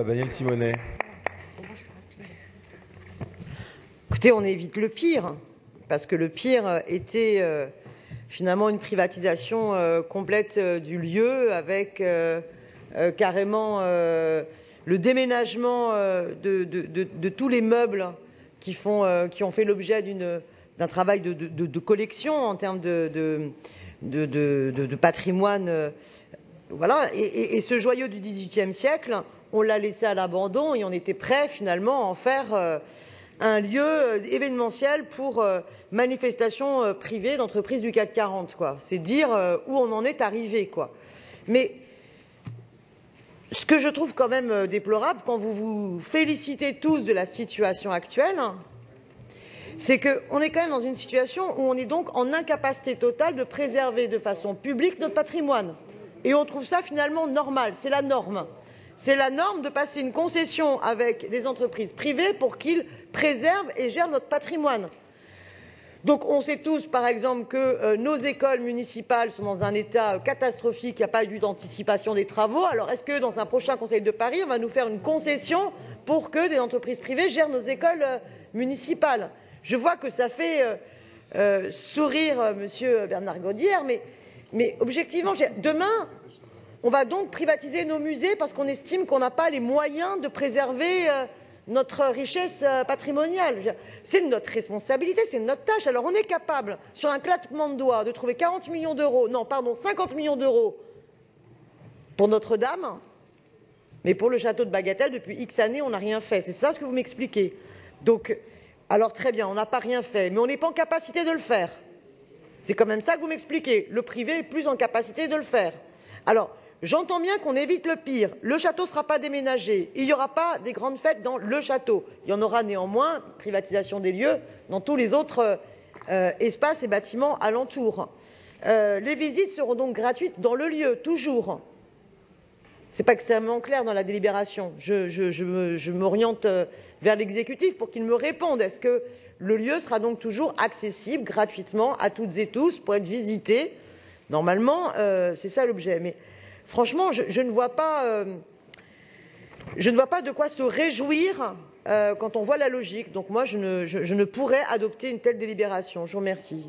Daniel Simonet. Écoutez, on évite le pire, parce que le pire était finalement une privatisation complète du lieu, avec carrément le déménagement de tous les meubles qui ont fait l'objet d'un travail de collection en termes de patrimoine. Voilà. Et ce joyau du XVIIIe siècle, on l'a laissé à l'abandon et on était prêt finalement à en faire un lieu événementiel pour manifestations privées d'entreprises du CAC 40. C'est dire où on en est arrivé. Mais ce que je trouve quand même déplorable, quand vous vous félicitez tous de la situation actuelle, c'est qu'on est quand même dans une situation où on est donc en incapacité totale de préserver de façon publique notre patrimoine. Et on trouve ça finalement normal, c'est la norme. C'est la norme de passer une concession avec des entreprises privées pour qu'ils préservent et gèrent notre patrimoine. Donc on sait tous, par exemple, que nos écoles municipales sont dans un état catastrophique, il n'y a pas eu d'anticipation des travaux. Alors est-ce que dans un prochain Conseil de Paris, on va nous faire une concession pour que des entreprises privées gèrent nos écoles municipales? Je vois que ça fait sourire Monsieur Bernard Gaudière, mais objectivement, demain, on va donc privatiser nos musées parce qu'on estime qu'on n'a pas les moyens de préserver notre richesse patrimoniale. C'est notre responsabilité, c'est notre tâche. Alors on est capable, sur un claquement de doigts, de trouver 50 millions d'euros, non, pardon, 50 millions d'euros pour Notre-Dame, mais pour le château de Bagatelle, depuis X années, on n'a rien fait. C'est ça ce que vous m'expliquez. Donc, alors très bien, on n'a pas rien fait, mais on n'est pas en capacité de le faire. C'est quand même ça que vous m'expliquez. Le privé est plus en capacité de le faire. Alors, j'entends bien qu'on évite le pire. Le château ne sera pas déménagé. Il n'y aura pas des grandes fêtes dans le château. Il y en aura néanmoins, privatisation des lieux, dans tous les autres espaces et bâtiments alentours. Les visites seront donc gratuites dans le lieu, toujours. Ce n'est pas extrêmement clair dans la délibération. Je m'oriente vers l'exécutif pour qu'il me réponde. Est-ce que le lieu sera donc toujours accessible gratuitement à toutes et tous pour être visité? Normalement, c'est ça l'objet. Mais franchement, je ne vois pas de quoi se réjouir quand on voit la logique. Donc moi, je ne pourrais adopter une telle délibération. Je vous remercie.